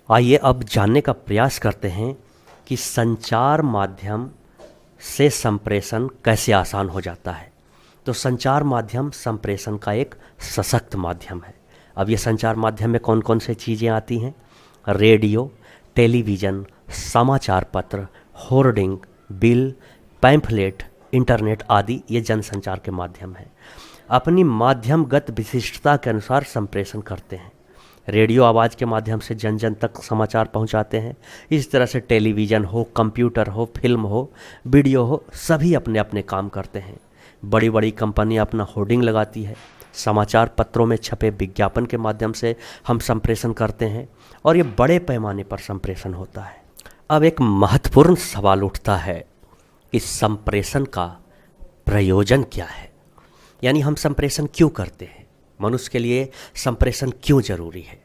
आइए अब जानने का प्रयास करते हैं कि संचार माध्यम से संप्रेषण कैसे आसान हो जाता है। तो संचार माध्यम संप्रेषण का एक सशक्त माध्यम है। अब ये संचार माध्यम में कौन कौन से चीज़ें आती हैं? रेडियो, टेलीविज़न, समाचार पत्र, होर्डिंग, बिल, पैम्फलेट, इंटरनेट आदि ये जनसंचार के माध्यम हैं। अपनी माध्यमगत विशिष्टता के अनुसार संप्रेषण करते हैं। रेडियो आवाज़ के माध्यम से जन जन तक समाचार पहुंचाते हैं। इस तरह से टेलीविज़न हो, कंप्यूटर हो, फिल्म हो, वीडियो हो, सभी अपने अपने काम करते हैं। बड़ी बड़ी कंपनी अपना होर्डिंग लगाती है। समाचार पत्रों में छपे विज्ञापन के माध्यम से हम संप्रेषण करते हैं और ये बड़े पैमाने पर संप्रेषण होता है। अब एक महत्वपूर्ण सवाल उठता है कि संप्रेषण का प्रयोजन क्या है, यानी हम संप्रेषण क्यों करते हैं, मनुष्य के लिए संप्रेषण क्यों जरूरी है।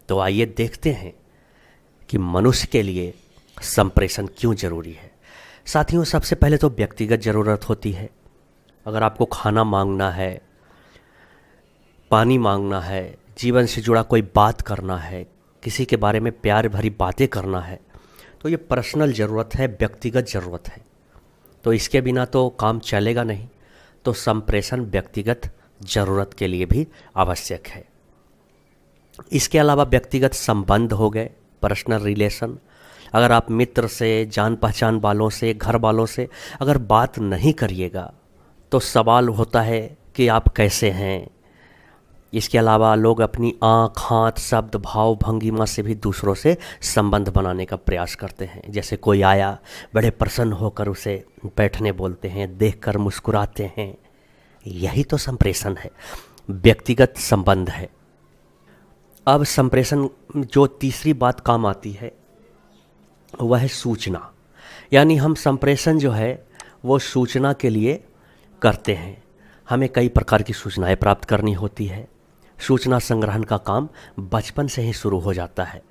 तो आइए देखते हैं कि मनुष्य के लिए संप्रेषण क्यों जरूरी है। साथियों, सबसे पहले तो व्यक्तिगत ज़रूरत होती है। अगर आपको खाना मांगना है, पानी मांगना है, जीवन से जुड़ा कोई बात करना है, किसी के बारे में प्यार भरी बातें करना है, तो ये पर्सनल ज़रूरत है, व्यक्तिगत ज़रूरत है। तो इसके बिना तो काम चलेगा नहीं। तो संप्रेषण व्यक्तिगत ज़रूरत के लिए भी आवश्यक है। इसके अलावा व्यक्तिगत संबंध हो गए, पर्सनल रिलेशन। अगर आप मित्र से, जान पहचान वालों से, घर वालों से अगर बात नहीं करिएगा तो सवाल होता है कि आप कैसे हैं। इसके अलावा लोग अपनी आँख, हाथ, शब्द, भाव, भंगिमा से भी दूसरों से संबंध बनाने का प्रयास करते हैं। जैसे कोई आया, बड़े प्रसन्न होकर उसे बैठने बोलते हैं, देखकर मुस्कुराते हैं। यही तो संप्रेषण है, व्यक्तिगत संबंध है। अब संप्रेषण जो तीसरी बात काम आती है वह है सूचना। यानी हम संप्रेषण जो है वो सूचना के लिए करते हैं। हमें कई प्रकार की सूचनाएं प्राप्त करनी होती है। सूचना संग्रहण का काम बचपन से ही शुरू हो जाता है,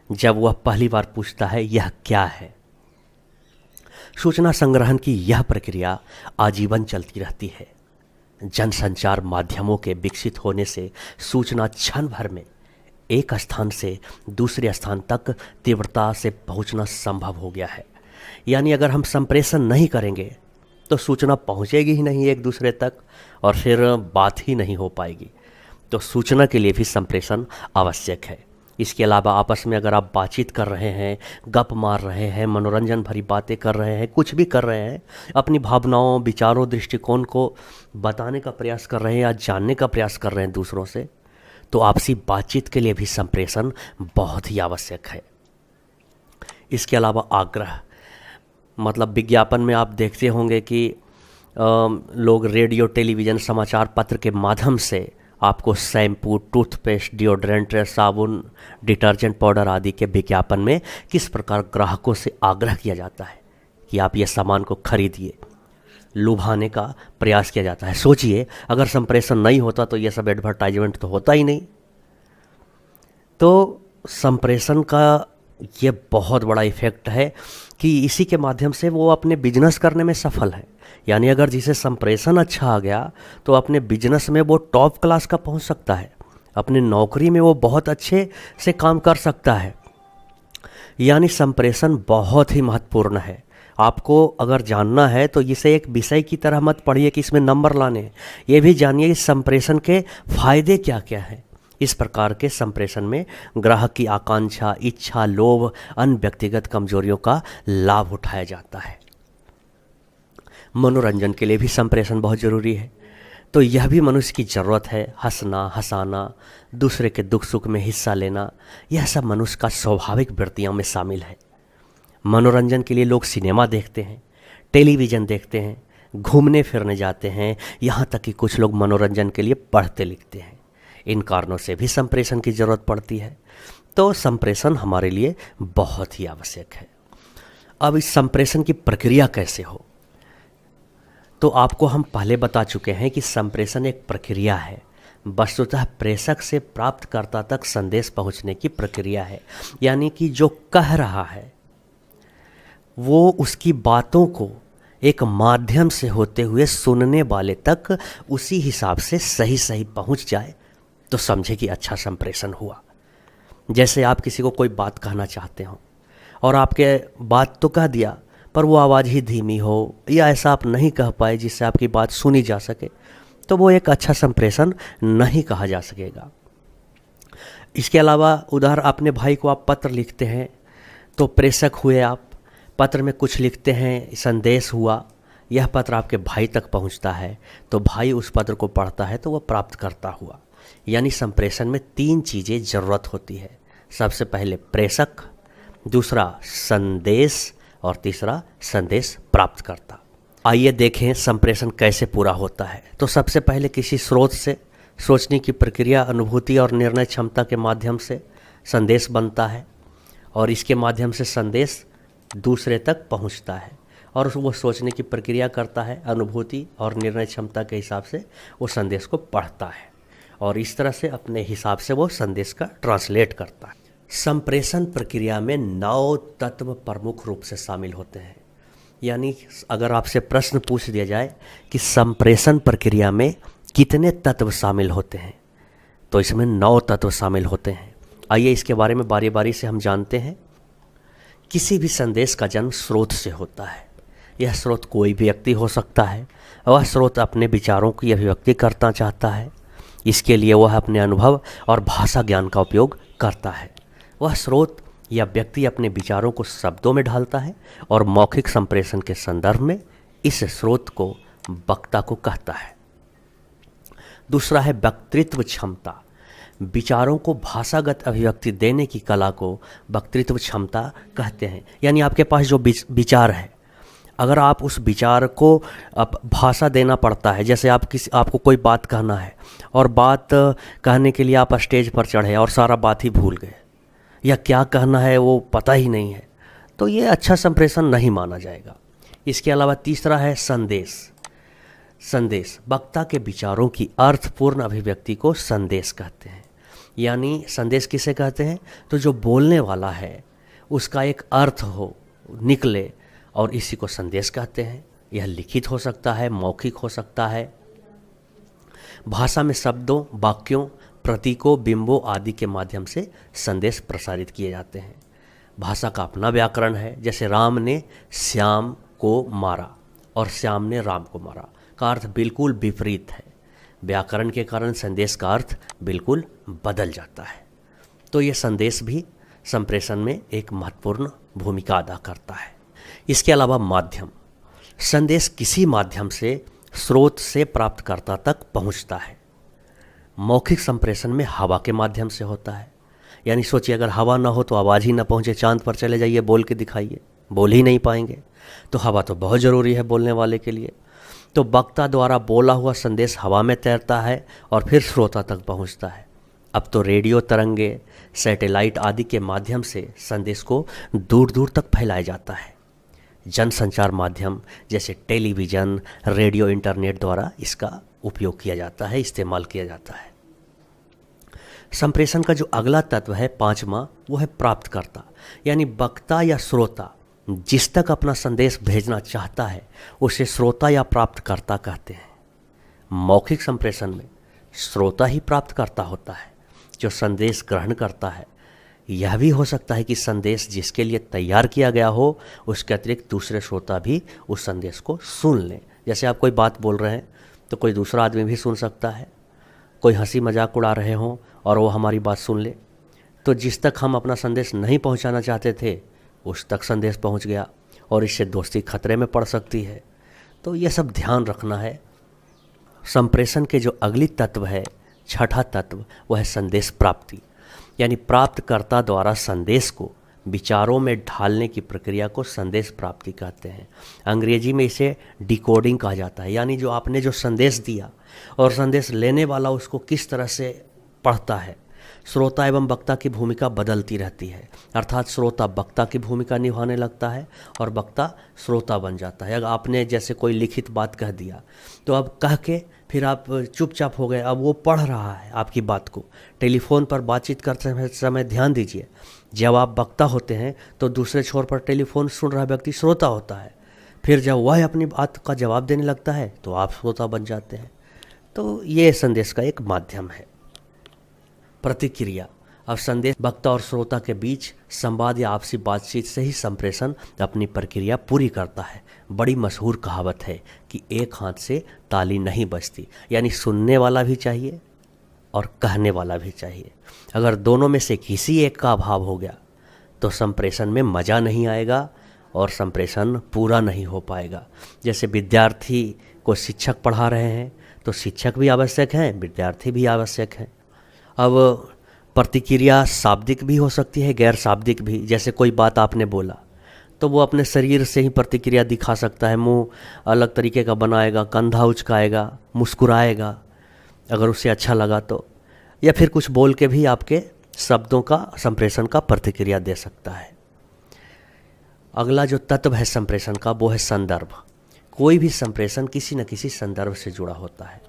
जब वह पहली बार पूछता है यह क्या है। सूचना संग्रहण की यह प्रक्रिया आजीवन चलती रहती है। जनसंचार माध्यमों के विकसित होने से सूचना क्षण भर में एक स्थान से दूसरे स्थान तक तीव्रता से पहुंचना संभव हो गया है। यानी अगर हम संप्रेषण नहीं करेंगे तो सूचना पहुंचेगी ही नहीं एक दूसरे तक और फिर बात ही नहीं हो पाएगी। तो सूचना के लिए भी संप्रेषण आवश्यक है। इसके अलावा आपस में अगर आप बातचीत कर रहे हैं, गप मार रहे हैं, मनोरंजन भरी बातें कर रहे हैं, कुछ भी कर रहे हैं, अपनी भावनाओं, विचारों, दृष्टिकोण को बताने का प्रयास कर रहे हैं या जानने का प्रयास कर रहे हैं दूसरों से, तो आपसी बातचीत के लिए भी संप्रेषण बहुत ही आवश्यक है। इसके अलावा आग्रह, मतलब विज्ञापन में आप देखते होंगे कि लोग रेडियो, टेलीविज़न, समाचार पत्र के माध्यम से आपको शैम्पू, टूथपेस्ट, डिओड्रेंट, साबुन, डिटर्जेंट पाउडर आदि के विज्ञापन में किस प्रकार ग्राहकों से आग्रह किया जाता है कि आप ये सामान को खरीदिए, लुभाने का प्रयास किया जाता है। सोचिए, अगर संप्रेषण नहीं होता तो ये सब एडवर्टाइजमेंट तो होता ही नहीं। तो संप्रेषण का ये बहुत बड़ा इफेक्ट है कि इसी के माध्यम से वो अपने बिजनेस करने में सफल है। यानी अगर जिसे संप्रेषण अच्छा आ गया तो अपने बिजनेस में वो टॉप क्लास का पहुंच सकता है, अपने नौकरी में वो बहुत अच्छे से काम कर सकता है। यानी संप्रेषण बहुत ही महत्वपूर्ण है। आपको अगर जानना है तो इसे एक विषय की तरह मत पढ़िए कि इसमें नंबर लाने हैं। ये भी जानिए कि संप्रेषण के फायदे क्या क्या हैं। इस प्रकार के संप्रेषण में ग्राहक की आकांक्षा, इच्छा, लोभ, अन्य व्यक्तिगत कमजोरियों का लाभ उठाया जाता है। मनोरंजन के लिए भी संप्रेषण बहुत ज़रूरी है। तो यह भी मनुष्य की ज़रूरत है। हंसना, हंसाना, दूसरे के दुख सुख में हिस्सा लेना, यह सब मनुष्य का स्वाभाविक वृत्तियों में शामिल है। मनोरंजन के लिए लोग सिनेमा देखते हैं, टेलीविज़न देखते हैं, घूमने फिरने जाते हैं, यहाँ तक कि कुछ लोग मनोरंजन के लिए पढ़ते लिखते हैं। इन कारणों से भी संप्रेषण की ज़रूरत पड़ती है। तो संप्रेषण हमारे लिए बहुत ही आवश्यक है। अब इस संप्रेषण की प्रक्रिया कैसे हो, तो आपको हम पहले बता चुके हैं कि संप्रेषण एक प्रक्रिया है। वस्तुतः प्रेषक से प्राप्तकर्ता तक संदेश पहुंचने की प्रक्रिया है। यानी कि जो कह रहा है वो उसकी बातों को एक माध्यम से होते हुए सुनने वाले तक उसी हिसाब से सही सही पहुंच जाए तो समझे कि अच्छा संप्रेषण हुआ। जैसे आप किसी को कोई बात कहना चाहते हो और आपके बात तो कह दिया पर वो आवाज़ ही धीमी हो या ऐसा आप नहीं कह पाए जिससे आपकी बात सुनी जा सके, तो वो एक अच्छा संप्रेषण नहीं कहा जा सकेगा। इसके अलावा उदाहरण, अपने भाई को आप पत्र लिखते हैं तो प्रेषक हुए आप, पत्र में कुछ लिखते हैं, संदेश हुआ, यह पत्र आपके भाई तक पहुंचता है तो भाई उस पत्र को पढ़ता है तो वह प्राप्तकर्ता हुआ। यानी संप्रेषण में 3 चीज़ें ज़रूरत होती है। सबसे पहले प्रेषक, दूसरा संदेश और तीसरा संदेश प्राप्तकर्ता। आइए देखें संप्रेषण कैसे पूरा होता है। तो सबसे पहले किसी स्रोत से सोचने की प्रक्रिया, अनुभूति और निर्णय क्षमता के माध्यम से संदेश बनता है और इसके माध्यम से संदेश दूसरे तक पहुंचता है और वो सोचने की प्रक्रिया करता है, अनुभूति और निर्णय क्षमता के हिसाब से वो संदेश को पढ़ता है और इस तरह से अपने हिसाब से वो संदेश का ट्रांसलेट करता है। संप्रेषण प्रक्रिया में 9 तत्व प्रमुख रूप से शामिल होते हैं। यानी अगर आपसे प्रश्न पूछ दिया जाए कि संप्रेषण प्रक्रिया में कितने तत्व शामिल होते हैं, तो इसमें 9 तत्व शामिल होते हैं। आइए इसके बारे में बारी बारी से हम जानते हैं। किसी भी संदेश का जन्म स्रोत से होता है। यह स्रोत कोई भी व्यक्ति हो सकता है। वह स्रोत अपने विचारों की अभिव्यक्ति करना चाहता है, इसके लिए वह अपने अनुभव और भाषा ज्ञान का उपयोग करता है। वह स्रोत या व्यक्ति अपने विचारों को शब्दों में ढालता है और मौखिक संप्रेषण के संदर्भ में इस स्रोत को वक्ता को कहता है। दूसरा है वक्तृत्व क्षमता। विचारों को भाषागत अभिव्यक्ति देने की कला को वक्तृत्व क्षमता कहते हैं। यानी आपके पास जो विचार है, अगर आप उस विचार को अब भाषा देना पड़ता है, जैसे आपको कोई बात कहना है और बात कहने के लिए आप स्टेज पर चढ़े और सारा बात ही भूल गए या क्या कहना है वो पता ही नहीं है, तो ये अच्छा संप्रेषण नहीं माना जाएगा। इसके अलावा तीसरा है संदेश। संदेश वक्ता के विचारों की अर्थपूर्ण अभिव्यक्ति को संदेश कहते हैं। यानी संदेश किसे कहते हैं, तो जो बोलने वाला है उसका एक अर्थ हो, निकले, और इसी को संदेश कहते हैं। यह लिखित हो सकता है, मौखिक हो सकता है। भाषा में शब्दों, वाक्यों, प्रतीकों, बिंबों आदि के माध्यम से संदेश प्रसारित किए जाते हैं। भाषा का अपना व्याकरण है। जैसे राम ने श्याम को मारा और श्याम ने राम को मारा का अर्थ बिल्कुल विपरीत है। व्याकरण के कारण संदेश का अर्थ बिल्कुल बदल जाता है। तो ये संदेश भी संप्रेषण में एक महत्वपूर्ण भूमिका अदा करता है। इसके अलावा माध्यम। संदेश किसी माध्यम से स्रोत से प्राप्तकर्ता तक पहुंचता है। मौखिक संप्रेषण में हवा के माध्यम से होता है। यानी सोचिए, अगर हवा ना हो तो आवाज़ ही ना पहुंचे। चांद पर चले जाइए, बोल के दिखाइए, बोल ही नहीं पाएंगे। तो हवा तो बहुत ज़रूरी है बोलने वाले के लिए। तो वक्ता द्वारा बोला हुआ संदेश हवा में तैरता है और फिर श्रोता तक पहुंचता है। अब तो रेडियो तरंगे, सैटेलाइट आदि के माध्यम से संदेश को दूर दूर तक फैलाया जाता है। जनसंचार माध्यम जैसे टेलीविज़न, रेडियो, इंटरनेट द्वारा इसका उपयोग किया जाता है, इस्तेमाल किया जाता है। संप्रेषण का जो अगला तत्व है, 5वां, वो है प्राप्तकर्ता। यानी वक्ता या श्रोता जिस तक अपना संदेश भेजना चाहता है उसे श्रोता या प्राप्तकर्ता कहते हैं। मौखिक संप्रेषण में श्रोता ही प्राप्तकर्ता होता है जो संदेश ग्रहण करता है। यह भी हो सकता है कि संदेश जिसके लिए तैयार किया गया हो उसके अतिरिक्त दूसरे श्रोता भी उस संदेश को सुन लें। जैसे आप कोई बात बोल रहे हैं तो कोई दूसरा आदमी भी सुन सकता है। कोई हंसी मजाक उड़ा रहे हों और वो हमारी बात सुन ले, तो जिस तक हम अपना संदेश नहीं पहुंचाना चाहते थे उस तक संदेश पहुंच गया और इससे दोस्ती खतरे में पड़ सकती है। तो ये सब ध्यान रखना है। संप्रेषण के जो अगली तत्व है, 6ठा तत्व, वह है संदेश प्राप्ति। यानी प्राप्तकर्ता द्वारा संदेश को विचारों में ढालने की प्रक्रिया को संदेश प्राप्ति कहते हैं। अंग्रेजी में इसे डिकोडिंग कहा जाता है। यानी जो आपने जो संदेश दिया और संदेश लेने वाला उसको किस तरह से पढ़ता है। श्रोता एवं वक्ता की भूमिका बदलती रहती है, अर्थात श्रोता वक्ता की भूमिका निभाने लगता है और वक्ता श्रोता बन जाता है। अगर आपने जैसे कोई लिखित बात कह दिया तो अब कह के फिर आप चुपचाप हो गए, अब वो पढ़ रहा है आपकी बात को। टेलीफोन पर बातचीत करते समय ध्यान दीजिए, जब आप वक्ता होते हैं तो दूसरे छोर पर टेलीफोन सुन रहा व्यक्ति श्रोता होता है। फिर जब वह अपनी बात का जवाब देने लगता है तो आप श्रोता बन जाते हैं। तो ये संदेश का एक माध्यम है। प्रतिक्रिया। अब संदेश वक्ता और श्रोता के बीच संवाद या आपसी बातचीत से ही संप्रेषण अपनी प्रक्रिया पूरी करता है। बड़ी मशहूर कहावत है कि एक हाथ से ताली नहीं बजती, यानी सुनने वाला भी चाहिए और कहने वाला भी चाहिए। अगर दोनों में से किसी एक का अभाव हो गया तो संप्रेषण में मज़ा नहीं आएगा और संप्रेषण पूरा नहीं हो पाएगा। जैसे विद्यार्थी को शिक्षक पढ़ा रहे हैं तो शिक्षक भी आवश्यक हैं, विद्यार्थी भी आवश्यक हैं। अब प्रतिक्रिया शाब्दिक भी हो सकती है, गैर शाब्दिक भी। जैसे कोई बात आपने बोला तो वो अपने शरीर से ही प्रतिक्रिया दिखा सकता है, मुंह अलग तरीके का बनाएगा, कंधा उचकाएगा, मुस्कुराएगा अगर उसे अच्छा लगा तो, या फिर कुछ बोल के भी आपके शब्दों का संप्रेषण का प्रतिक्रिया दे सकता है। अगला जो तत्व है संप्रेषण का वो है संदर्भ। कोई भी संप्रेषण किसी न किसी संदर्भ से जुड़ा होता है।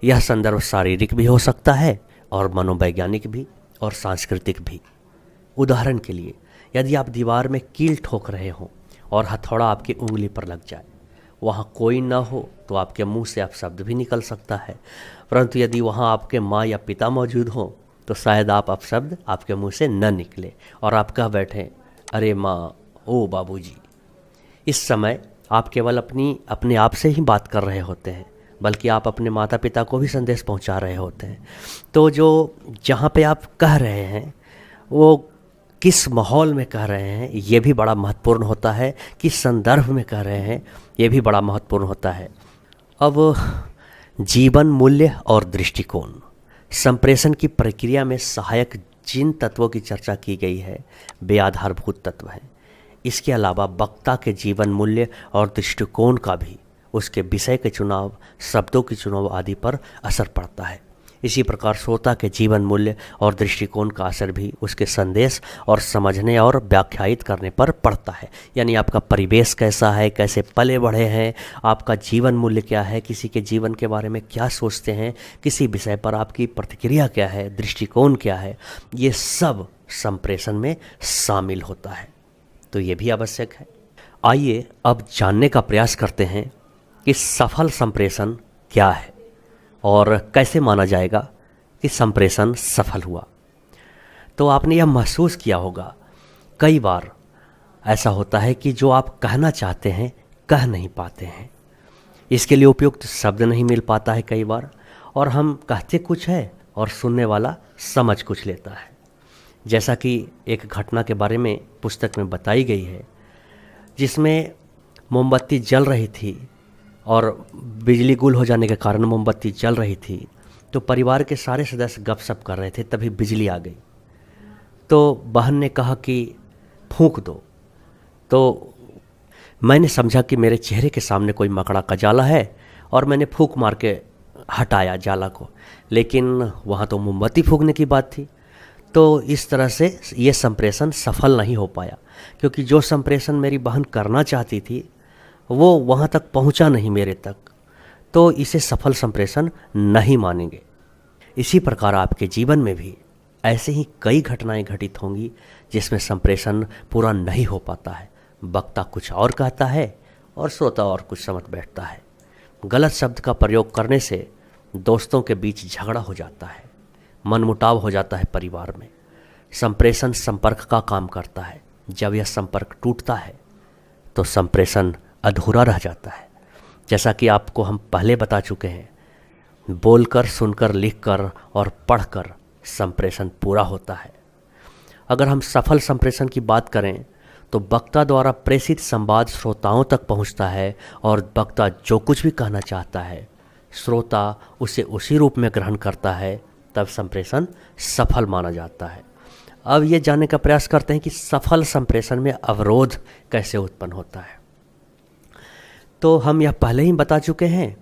यह संदर्भ शारीरिक भी हो सकता है और मनोवैज्ञानिक भी और सांस्कृतिक भी। उदाहरण के लिए यदि आप दीवार में कील ठोक रहे हो और हथौड़ा आपकी उंगली पर लग जाए, वहाँ कोई ना हो तो आपके मुंह से आप शब्द भी निकल सकता है, परंतु यदि वहाँ आपके माँ या पिता मौजूद हो तो शायद आप शब्द आपके मुंह से न निकले और आप कह बैठें, अरे माँ, ओ बाबूजी। इस समय आप केवल अपने आप से ही बात कर रहे होते हैं, बल्कि आप अपने माता पिता को भी संदेश पहुंचा रहे होते हैं। तो जो जहाँ पे आप कह रहे हैं वो किस माहौल में कह रहे हैं ये भी बड़ा महत्वपूर्ण होता है, किस संदर्भ में कह रहे हैं ये भी बड़ा महत्वपूर्ण होता है। अब जीवन मूल्य और दृष्टिकोण। संप्रेषण की प्रक्रिया में सहायक जिन तत्वों की चर्चा की गई है वे आधारभूत तत्व हैं। इसके अलावा वक्ता के जीवन मूल्य और दृष्टिकोण का भी उसके विषय के चुनाव, शब्दों की चुनाव आदि पर असर पड़ता है। इसी प्रकार श्रोता के जीवन मूल्य और दृष्टिकोण का असर भी उसके संदेश और समझने और व्याख्यायित करने पर पड़ता है। यानी आपका परिवेश कैसा है, कैसे पले बढ़े हैं, आपका जीवन मूल्य क्या है, किसी के जीवन के बारे में क्या सोचते हैं, किसी विषय पर आपकी प्रतिक्रिया क्या है, दृष्टिकोण क्या है, ये सब संप्रेषण में शामिल होता है। तो ये भी आवश्यक है। आइए अब जानने का प्रयास करते हैं कि सफल संप्रेषण क्या है और कैसे माना जाएगा कि संप्रेषण सफल हुआ। तो आपने यह महसूस किया होगा, कई बार ऐसा होता है कि जो आप कहना चाहते हैं कह नहीं पाते हैं। इसके लिए उपयुक्त शब्द नहीं मिल पाता है कई बार, और हम कहते कुछ है और सुनने वाला समझ कुछ लेता है। जैसा कि एक घटना के बारे में पुस्तक में बताई गई है, जिसमें मोमबत्ती जल रही थी और बिजली गुल हो जाने के कारण मोमबत्ती जल रही थी। तो परिवार के सारे सदस्य गपशप कर रहे थे, तभी बिजली आ गई। तो बहन ने कहा कि फूंक दो। तो मैंने समझा कि मेरे चेहरे के सामने कोई मकड़ा का जाला है और मैंने फूंक मार के हटाया जाला को, लेकिन वहाँ तो मोमबत्ती फूंकने की बात थी। तो इस तरह से ये संप्रेषण सफल नहीं हो पाया, क्योंकि जो संप्रेषण मेरी बहन करना चाहती थी वो वहाँ तक पहुँचा नहीं मेरे तक, तो इसे सफल संप्रेषण नहीं मानेंगे। इसी प्रकार आपके जीवन में भी ऐसे ही कई घटनाएं घटित होंगी जिसमें संप्रेषण पूरा नहीं हो पाता है। वक्ता कुछ और कहता है और श्रोता और कुछ समझ बैठता है। गलत शब्द का प्रयोग करने से दोस्तों के बीच झगड़ा हो जाता है, मनमुटाव हो जाता है परिवार में। संप्रेषण संपर्क का काम करता है। जब यह संपर्क टूटता है तो संप्रेषण अधूरा रह जाता है। जैसा कि आपको हम पहले बता चुके हैं, बोलकर, सुनकर, लिखकर और पढ़कर संप्रेषण पूरा होता है। अगर हम सफल संप्रेषण की बात करें तो वक्ता द्वारा प्रेषित संवाद श्रोताओं तक पहुंचता है और वक्ता जो कुछ भी कहना चाहता है श्रोता उसे उसी रूप में ग्रहण करता है, तब संप्रेषण सफल माना जाता है। अब ये जानने का प्रयास करते हैं कि सफल संप्रेषण में अवरोध कैसे उत्पन्न होता है। तो हम यह पहले ही बता चुके हैं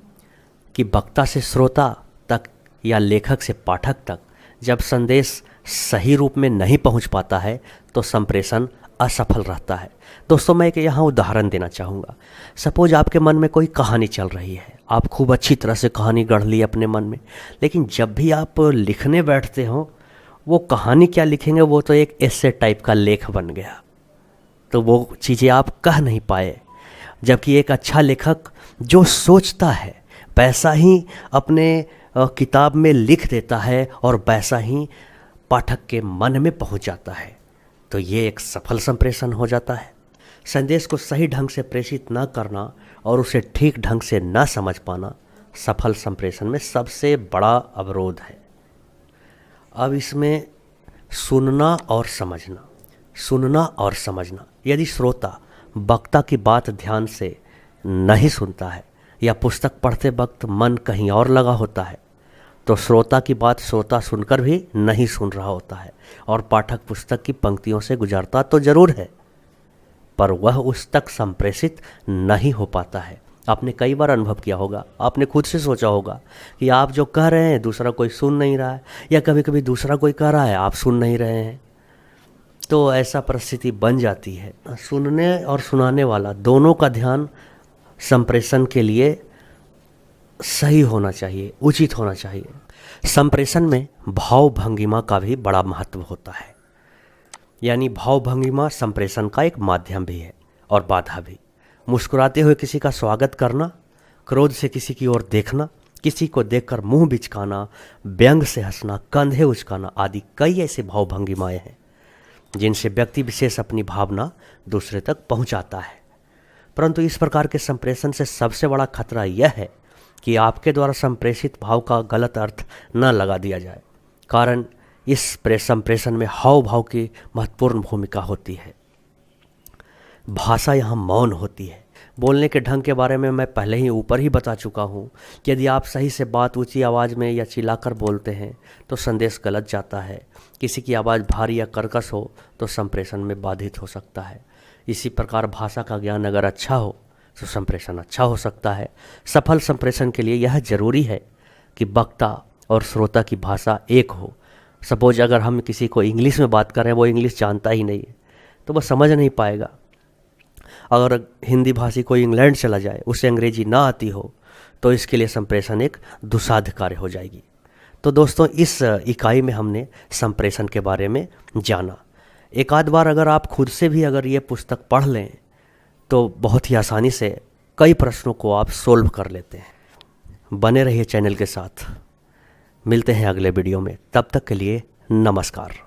कि वक्ता से श्रोता तक या लेखक से पाठक तक जब संदेश सही रूप में नहीं पहुंच पाता है तो संप्रेषण असफल रहता है। दोस्तों, मैं एक यहाँ उदाहरण देना चाहूँगा। सपोज आपके मन में कोई कहानी चल रही है, आप खूब अच्छी तरह से कहानी गढ़ ली अपने मन में, लेकिन जब भी आप लिखने बैठते हो वो कहानी क्या लिखेंगे, वो तो एक एस्से टाइप का लेख बन गया, तो वो चीज़ें आप कह नहीं पाए। जबकि एक अच्छा लेखक जो सोचता है वैसा ही अपने किताब में लिख देता है और वैसा ही पाठक के मन में पहुंच जाता है तो ये एक सफल संप्रेषण हो जाता है। संदेश को सही ढंग से प्रेषित न करना और उसे ठीक ढंग से न समझ पाना सफल संप्रेषण में सबसे बड़ा अवरोध है। अब इसमें सुनना और समझना। यदि श्रोता वक्ता की बात ध्यान से नहीं सुनता है या पुस्तक पढ़ते वक्त मन कहीं और लगा होता है तो श्रोता की बात श्रोता सुनकर भी नहीं सुन रहा होता है और पाठक पुस्तक की पंक्तियों से गुजरता तो जरूर है पर वह उस तक संप्रेषित नहीं हो पाता है। आपने कई बार अनुभव किया होगा, आपने खुद से सोचा होगा कि आप जो कह रहे हैं दूसरा कोई सुन नहीं रहा है, या कभी कभी दूसरा कोई कह रहा है आप सुन नहीं रहे हैं। तो ऐसा परिस्थिति बन जाती है। सुनने और सुनाने वाला दोनों का ध्यान संप्रेषण के लिए सही होना चाहिए, उचित होना चाहिए। संप्रेषण में भाव भंगिमा का भी बड़ा महत्व होता है, यानी भाव भंगिमा संप्रेषण का एक माध्यम भी है और बाधा भी। मुस्कुराते हुए किसी का स्वागत करना, क्रोध से किसी की ओर देखना, किसी को देखकर मुंह बिचकाना, व्यंग से हंसना, कंधे उचकाना आदि कई ऐसे भाव भंगिमाएं हैं जिनसे व्यक्ति विशेष अपनी भावना दूसरे तक पहुंचाता है। परंतु इस प्रकार के संप्रेषण से सबसे बड़ा खतरा यह है कि आपके द्वारा संप्रेषित भाव का गलत अर्थ न लगा दिया जाए। कारण इस संप्रेषण में हाव भाव की महत्वपूर्ण भूमिका होती है। भाषा यहाँ मौन होती है। बोलने के ढंग के बारे में मैं पहले ही ऊपर ही बता चुका हूँ कि यदि आप सही से बात ऊंची आवाज़ में या चिल्लाकर बोलते हैं तो संदेश गलत जाता है। किसी की आवाज़ भारी या कर्कश हो तो संप्रेषण में बाधित हो सकता है। इसी प्रकार भाषा का ज्ञान अगर अच्छा हो तो संप्रेषण अच्छा हो सकता है। सफल संप्रेषण के लिए यह जरूरी है कि वक्ता और श्रोता की भाषा एक हो। सपोज अगर हम किसी को इंग्लिश में बात कर रहे हैं, वो इंग्लिश जानता ही नहीं है तो वह समझ नहीं पाएगा। अगर हिंदी भाषी कोई इंग्लैंड चला जाए, उसे अंग्रेजी ना आती हो तो इसके लिए संप्रेषण एक दुसाध्य कार्य हो जाएगी। तो दोस्तों, इस इकाई में हमने संप्रेषण के बारे में जाना। एक आध बार अगर आप खुद से भी अगर ये पुस्तक पढ़ लें तो बहुत ही आसानी से कई प्रश्नों को आप सोल्व कर लेते हैं। बने रहिए चैनल के साथ। मिलते हैं अगले वीडियो में, तब तक के लिए नमस्कार।